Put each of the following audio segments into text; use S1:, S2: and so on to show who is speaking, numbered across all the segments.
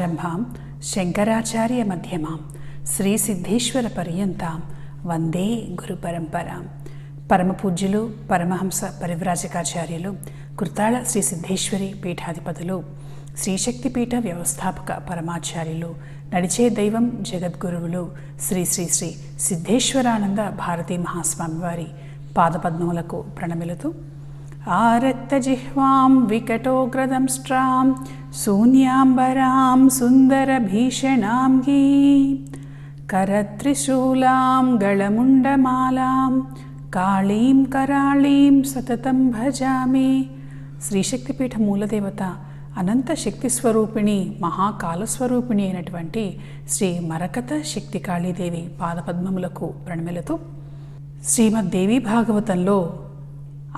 S1: సదాశివసమారంభాం శంకరాచార్య మధ్యమాం శ్రీసిద్ధేశ్వర పర్యంతాం వందే గురు పరంపరాం. పరమపూజ్యులు పరమహంస పరివ్రాజకాచార్యులు కృతాళ శ్రీ సిద్ధేశ్వరి పీఠాధిపతులు, శ్రీశక్తిపీఠ వ్యవస్థాపక పరమాచార్యులు, నడిచే దైవం జగద్గురువులు శ్రీ శ్రీ శ్రీ సిద్ధేశ్వరానంద భారతీ మహాస్వామివారి పాదపద్మములకు ప్రణమిలుతూ ఆరక్తజిహ్వాం వికటోగ్రదంష్ట్రాం శూన్యాంబరాం సుందరభీషణాం కరత్రిశూలాం గళముండమాలాం కాళీం కరాళీం సతతం భజామి. శ్రీశక్తిపీఠ మూలదేవత అనంత శక్తి స్వరూపిణి మహాకాలస్వరూపిణి అయినటువంటి శ్రీ మరకత శక్తి కాళీదేవి పాదపద్మములకు ప్రణమిలుతూ శ్రీమద్దేవి భాగవతంలో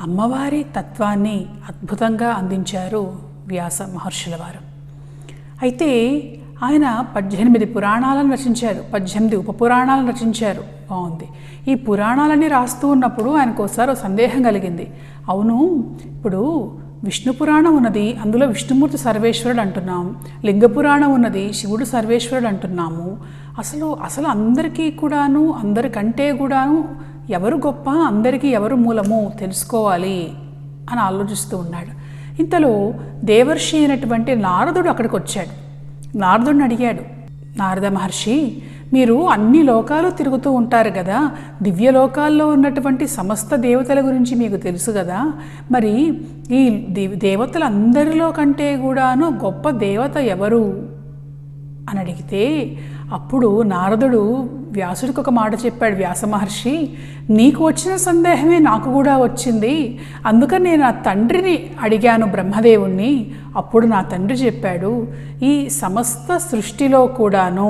S1: అమ్మవారి తత్వాన్ని అద్భుతంగా అందించారు వ్యాస మహర్షుల వారు. అయితే ఆయన 18 పురాణాలను రచించారు, 18 ఉపపురాణాలను రచించారు. బాగుంది. ఈ పురాణాలన్నీ రాస్తూ ఉన్నప్పుడు ఆయనకు ఒకసారి సందేహం కలిగింది. అవును, ఇప్పుడు విష్ణు పురాణం ఉన్నది, అందులో విష్ణుమూర్తి సర్వేశ్వరుడు అంటున్నాం. లింగ పురాణం ఉన్నది, శివుడు సర్వేశ్వరుడు అంటున్నాము. అసలు అందరికీ కూడాను, అందరికంటే కూడాను ఎవరు గొప్ప, అందరికీ ఎవరు మూలము తెలుసుకోవాలి అని ఆలోచిస్తూ ఉన్నాడు. ఇంతలో దేవర్షి అయినటువంటి నారదుడు అక్కడికి వచ్చాడు. నారదుడిని అడిగాడు, నారద మహర్షి, మీరు అన్ని లోకాలు తిరుగుతూ ఉంటారు కదా, దివ్యలోకాల్లో ఉన్నటువంటి సమస్త దేవతల గురించి మీకు తెలుసు కదా, మరి ఈ దేవతలందరిలో కంటే కూడాను గొప్ప దేవత ఎవరు అని అడిగితే అప్పుడు నారదుడు వ్యాసుడికి ఒక మాట చెప్పాడు. వ్యాస మహర్షి, నీకు వచ్చిన సందేహమే నాకు కూడా వచ్చింది. అందుకని నేను నా తండ్రిని అడిగాను, బ్రహ్మదేవుణ్ణి. అప్పుడు నా తండ్రి చెప్పాడు, ఈ సమస్త సృష్టిలో కూడాను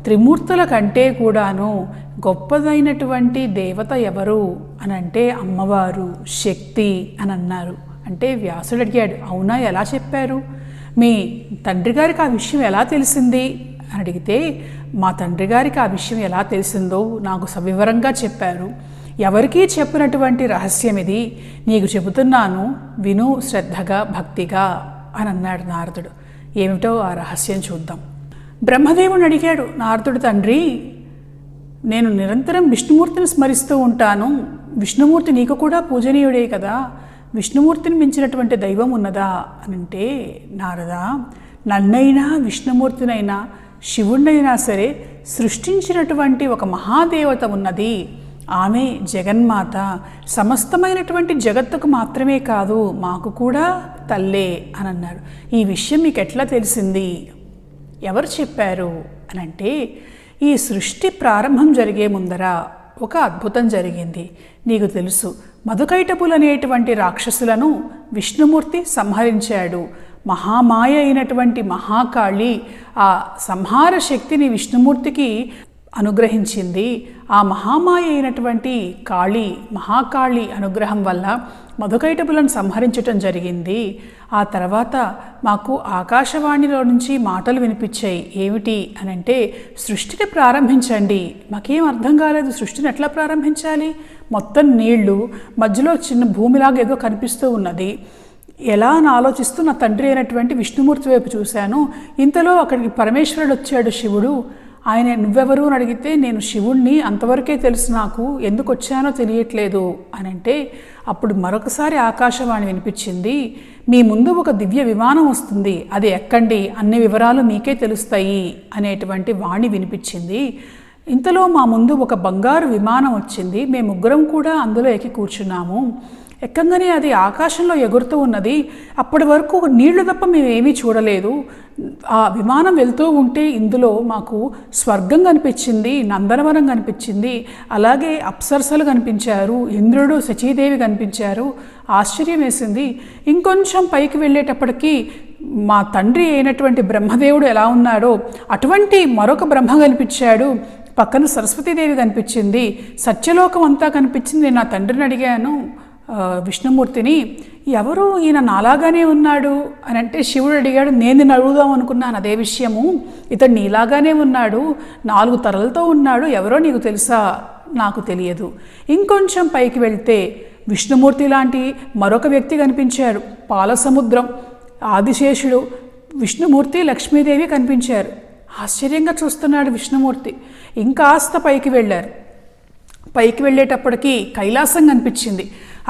S1: త్రిమూర్తుల కంటే కూడాను గొప్పదైనటువంటి దేవత ఎవరు అని అంటే అమ్మవారు, శక్తి అని అన్నారు. అంటే వ్యాసుడు అడిగాడు, అవునా, ఎలా చెప్పారు? మీ తండ్రి గారికి ఆ విషయం ఎలా తెలిసింది అని అడిగితే, మా తండ్రి గారికి ఆ విషయం ఎలా తెలిసిందో నాకు సవివరంగా చెప్పారు. ఎవరికీ చెప్పినటువంటి రహస్యం ఇది, నీకు చెబుతున్నాను, విను శ్రద్ధగా భక్తిగా అని అన్నాడు నారదుడు. ఏమిటో ఆ రహస్యం చూద్దాం. బ్రహ్మదేవుని అడిగాడు నారదుడు, తండ్రి, నేను నిరంతరం విష్ణుమూర్తిని స్మరిస్తూ ఉంటాను. విష్ణుమూర్తి నీకు కూడా పూజనీయుడే కదా, విష్ణుమూర్తిని మించినటువంటి దైవం ఉన్నదా అని అంటే, నారదా, నన్నైనా విష్ణుమూర్తినైనా శివుణ్ణైనా సరే సృష్టించినటువంటి ఒక మహాదేవత ఉన్నది. ఆమె జగన్మాత. సమస్తమైనటువంటి జగత్తుకు మాత్రమే కాదు, మాకు కూడా తల్లే అని అన్నారు. ఈ విషయం మీకు ఎట్లా తెలిసింది, ఎవరు చెప్పారు అని అంటే, ఈ సృష్టి ప్రారంభం జరిగే ముందర ఒక అద్భుతం జరిగింది. నీకు తెలుసు, మధుకైటపులు అనేటువంటి రాక్షసులను విష్ణుమూర్తి సంహరించాడు. మహామాయ అయినటువంటి మహాకాళి ఆ సంహార శక్తిని విష్ణుమూర్తికి అనుగ్రహించింది. ఆ మహామాయ అయినటువంటి మహాకాళి అనుగ్రహం వల్ల మధుకైటపులను సంహరించటం జరిగింది. ఆ తర్వాత మాకు ఆకాశవాణిలో నుంచి మాటలు వినిపించాయి. ఏమిటి అని అంటే, సృష్టిని ప్రారంభించండి. మాకేం అర్థం కాలేదు, సృష్టిని ఎట్లా ప్రారంభించాలి? మొత్తం నీళ్లు, మధ్యలో చిన్న భూమిలాగా ఏదో కనిపిస్తూ ఉన్నది. ఎలా అని ఆలోచిస్తూ నా తండ్రి అయినటువంటి విష్ణుమూర్తి వైపు చూశాను. ఇంతలో అక్కడికి పరమేశ్వరుడు వచ్చాడు, శివుడు. ఆయన నువ్వెవరు అని అడిగితే, నేను శివుణ్ణి, అంతవరకే తెలుసు నాకు, ఎందుకు వచ్చానో తెలియట్లేదు అని అంటే, అప్పుడు మరొకసారి ఆకాశవాణి వినిపించింది. మీ ముందు ఒక దివ్య విమానం వస్తుంది, అది ఎక్కండి, అన్ని వివరాలు మీకే తెలుస్తాయి అనేటువంటి వాణి వినిపించింది. ఇంతలో మా ముందు ఒక బంగారు విమానం వచ్చింది. మేము ముగ్గురం కూడా అందులో ఎక్కి కూర్చున్నాము. ఎక్కంగానే అది ఆకాశంలో ఎగురుతూ ఉన్నది. అప్పటి వరకు నీళ్లు తప్ప మేమేమీ చూడలేదు. ఆ విమానం వెళ్తూ ఉంటే ఇందులో మాకు స్వర్గం కనిపించింది, నందనవనం కనిపించింది, అలాగే అప్సరసలు కనిపించారు, ఇంద్రుడు, శచీదేవి కనిపించారు. ఆశ్చర్యం వేసింది. ఇంకొంచెం పైకి వెళ్ళేటప్పటికీ మా తండ్రి అయినటువంటి బ్రహ్మదేవుడు ఎలా ఉన్నాడో అటువంటి మరొక బ్రహ్మ కనిపించాడు. పక్కన సరస్వతీదేవి కనిపించింది. సత్యలోకం అంతా కనిపించింది. నేను నా తండ్రిని అడిగాను, విష్ణుమూర్తిని, ఎవరు ఈయన నాలాగానే ఉన్నాడు అని అంటే, శివుడు అడిగాడు, నేను నిన్ను అడుగుదాం అనుకున్నాను అదే విషయము. ఇతడు నీలాగానే ఉన్నాడు, 4 తలలతో ఉన్నాడు, ఎవరో నీకు తెలుసా? నాకు తెలియదు. ఇంకొంచెం పైకి వెళ్తే విష్ణుమూర్తి లాంటి మరొక వ్యక్తి కనిపించాడు. పాలసముద్రం, ఆదిశేషుడు, విష్ణుమూర్తి లక్ష్మీదేవి కనిపించారు. ఆశ్చర్యంగా చూస్తున్నాడు విష్ణుమూర్తి. ఇంకాస్త పైకి వెళ్ళారు. పైకి వెళ్ళేటప్పటికీ కైలాసం కనిపించింది.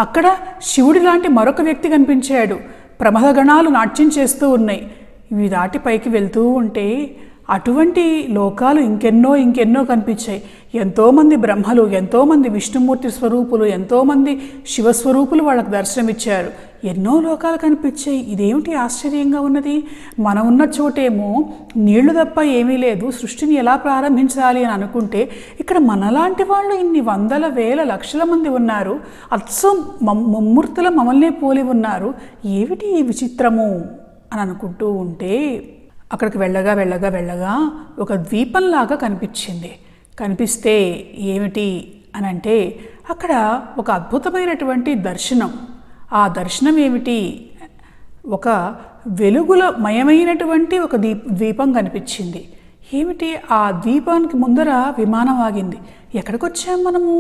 S1: అక్కడ శివుడి లాంటి మరొక వ్యక్తి కనిపించాడు. ప్రమథగణాలు నాట్యం చేస్తూ ఉన్నాయి. ఇవి దాటి పైకి వెళ్తూ ఉంటే అటువంటి లోకాలు ఇంకెన్నో కనిపించాయి. ఎంతోమంది బ్రహ్మలు, ఎంతోమంది విష్ణుమూర్తి స్వరూపులు, ఎంతోమంది శివస్వరూపులు వాళ్ళకు దర్శనమిచ్చారు. ఎన్నో లోకాలు కనిపించాయి. ఇదేమిటి ఆశ్చర్యంగా ఉన్నది? మనం ఉన్న చోటేమో నీళ్లు తప్ప ఏమీ లేదు. సృష్టిని ఎలా ప్రారంభించాలి అని అనుకుంటే ఇక్కడ మనలాంటి వాళ్ళు ఇన్ని వందల వేల లక్షల మంది ఉన్నారు. అచ్చం ముమ్మూర్తుల మమ్మల్నే పోలి ఉన్నారు. ఏమిటి ఈ విచిత్రము అని అనుకుంటూ ఉంటే అక్కడికి వెళ్ళగా ఒక ద్వీపంలాగా కనిపించింది. కనిపిస్తే ఏమిటి అని అంటే అక్కడ ఒక అద్భుతమైనటువంటి దర్శనం. ఆ దర్శనం ఏమిటి? ఒక వెలుగుల మయమైనటువంటి ఒక ద్వీపం కనిపించింది. ఏమిటి? ఆ ద్వీపానికి ముందర విమానం ఆగింది. ఎక్కడికి వచ్చాము మనము?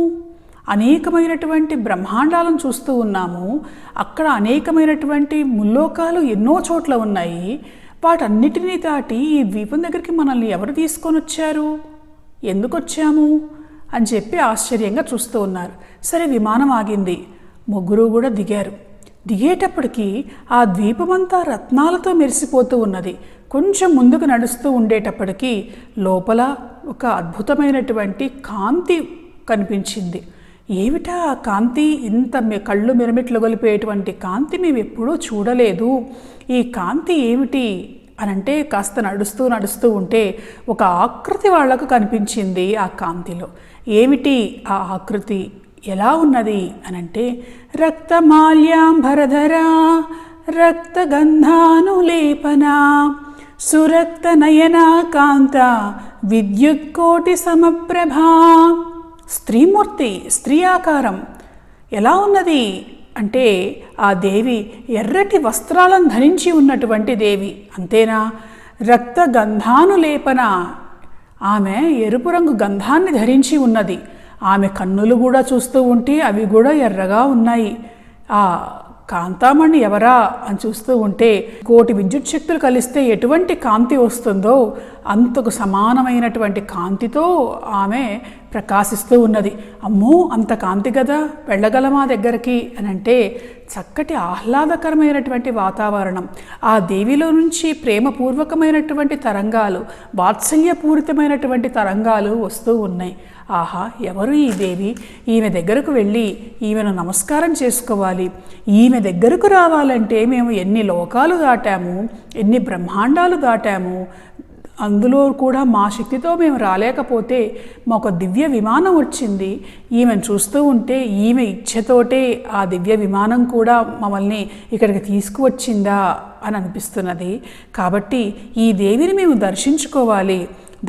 S1: అనేకమైనటువంటి బ్రహ్మాండాలను చూస్తూ ఉన్నాము. అక్కడ అనేకమైనటువంటి ముల్లోకాలు ఎన్నో చోట్ల ఉన్నాయి. వాటన్నిటినీ దాటి ఈ ద్వీపం దగ్గరికి మనల్ని ఎవరు తీసుకొని వచ్చారు, ఎందుకు వచ్చాము అని చెప్పి ఆశ్చర్యంగా చూస్తూ ఉన్నారు. సరే, విమానం ఆగింది. ముగ్గురు కూడా దిగారు. దిగేటప్పటికి ఆ ద్వీపమంతా రత్నాలతో మెరిసిపోతూ ఉన్నది. కొంచెం ముందుకు నడుస్తూ ఉండేటప్పటికీ లోపల ఒక అద్భుతమైనటువంటి కాంతి కనిపించింది. ఏమిటా ఆ కాంతి? ఇంత కళ్ళు మిరమిట్లు గొలిపేటువంటి కాంతి మేము ఎప్పుడూ చూడలేదు. ఈ కాంతి ఏమిటి అని అంటే కాస్త నడుస్తూ ఉంటే ఒక ఆకృతి వాళ్లకు కనిపించింది. ఆ కాంతిలో ఏమిటి ఆ ఆకృతి? ఎలా ఉన్నది అనంటే రక్తమాల్యాంబరధరా రక్తగంధానులేపనా సురక్త నయనా కాంత విద్యుత్కోటి సమప్రభా. స్త్రీమూర్తి, స్త్రీ ఆకారం. ఎలా ఉన్నది అంటే ఆ దేవి ఎర్రటి వస్త్రాలను ధరించి ఉన్నటువంటి దేవి. అంతేనా? రక్త గంధానులేపన. ఆమె ఎరుపు రంగు గంధాన్ని ధరించి ఉన్నది. ఆమె కన్నులు కూడా చూస్తూ ఉంటే అవి కూడా ఎర్రగా ఉన్నాయి. ఆ కాంతామణి ఎవరా అని చూస్తూ ఉంటే కోటి విద్యుత్ శక్తులు కలిస్తే ఎటువంటి కాంతి వస్తుందో అంతకు సమానమైనటువంటి కాంతితో ఆమె ప్రకాశిస్తూ ఉన్నది. అమ్మో, అంత కాంతి కదా, వెళ్ళగలమా దగ్గరికి అని అంటే చక్కటి ఆహ్లాదకరమైనటువంటి వాతావరణం. ఆ దేవిలో నుంచి ప్రేమపూర్వకమైనటువంటి తరంగాలు, వాత్సల్యపూరితమైనటువంటి తరంగాలు వస్తూ ఉన్నాయి. ఆహా, ఎవరు ఈ దేవి? ఈమె దగ్గరకు వెళ్ళి ఈమెను నమస్కారం చేసుకోవాలి. ఈమె దగ్గరకు రావాలంటే మేము ఎన్ని లోకాలు దాటాము, ఎన్ని బ్రహ్మాండాలు దాటాము. అందులో కూడా మా శక్తితో మేము రాలేకపోతే మాకు దివ్య విమానం వచ్చింది. ఈమెను చూస్తూ ఉంటే ఈమె ఇచ్ఛతోటే ఆ దివ్య విమానం కూడా మమ్మల్ని ఇక్కడికి తీసుకువచ్చిందా అని అనిపిస్తున్నది. కాబట్టి ఈ దేవిని మేము దర్శించుకోవాలి.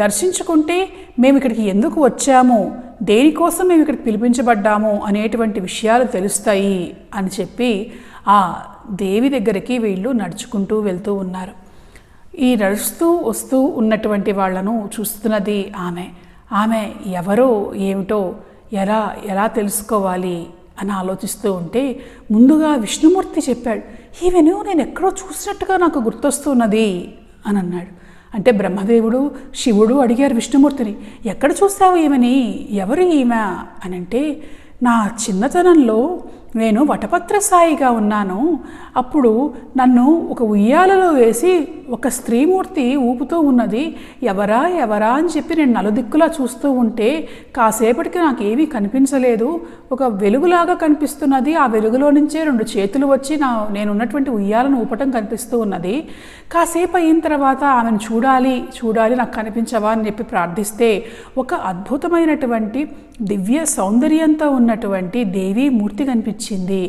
S1: దర్శించుకుంటే మేము ఇక్కడికి ఎందుకు వచ్చాము, దేనికోసం మేము ఇక్కడికి పిలిపించబడ్డాము అనేటువంటి విషయాలు తెలుస్తాయి అని చెప్పి ఆ దేవి దగ్గరికి వీళ్ళు నడుచుకుంటూ వెళ్తూ ఉన్నారు. ఈ నడుస్తూ వస్తూ ఉన్నటువంటి వాళ్లను చూస్తున్నది ఆమె ఎవరో ఏమిటో ఎలా తెలుసుకోవాలి అని ఆలోచిస్తూ ఉంటే ముందుగా విష్ణుమూర్తి చెప్పాడు, ఈమెను నేను ఎక్కడో చూసినట్టుగా నాకు గుర్తొస్తున్నది అని అన్నాడు. అంటే బ్రహ్మదేవుడు, శివుడు అడిగారు విష్ణుమూర్తిని, ఎక్కడ చూస్తావు ఈమెని, ఎవరు ఈమె అని అంటే, నా చిన్నతనంలో నేను వటపత్ర సాయిగా ఉన్నాను. అప్పుడు నన్ను ఒక ఉయ్యాలలో వేసి ఒక స్త్రీమూర్తి ఊపుతూ ఉన్నది. ఎవరా అని చెప్పి నేను నలుదిక్కులా చూస్తూ ఉంటే కాసేపటికి నాకేమీ కనిపించలేదు. ఒక వెలుగులాగా కనిపిస్తున్నది. ఆ వెలుగులో నుంచే 2 చేతులు వచ్చి నేనున్నటువంటి ఉయ్యాలను ఊపటం కనిపిస్తూ ఉన్నది. కాసేపు అయిన తర్వాత ఆమెను చూడాలి నాకు కనిపించవా అని చెప్పి ప్రార్థిస్తే ఒక అద్భుతమైనటువంటి దివ్య సౌందర్యంతో ఉన్నటువంటి దేవీ మూర్తి కనిపించింది.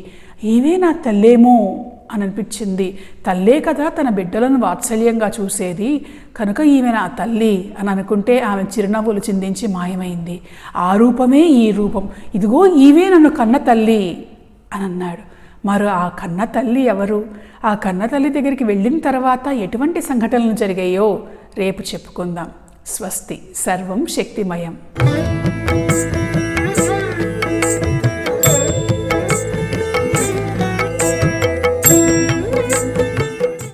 S1: ఈమె నా తల్లేమో అని అనిపించింది. తల్లే కదా తన బిడ్డలను వాత్సల్యంగా చూసేది, కనుక ఈమె నా తల్లి అని అనుకుంటే ఆమె చిరునవ్వులు చిందించి మాయమైంది. ఆ రూపమే ఈ రూపం, ఇదిగో ఈమె నన్ను కన్న తల్లి అని అన్నాడు. మరి ఆ కన్న తల్లి ఎవరు? ఆ కన్న తల్లి దగ్గరికి వెళ్ళిన తర్వాత ఎటువంటి సంఘటనలు జరిగాయో రేపు చెప్పుకుందాం. స్వస్తి. సర్వం శక్తిమయం.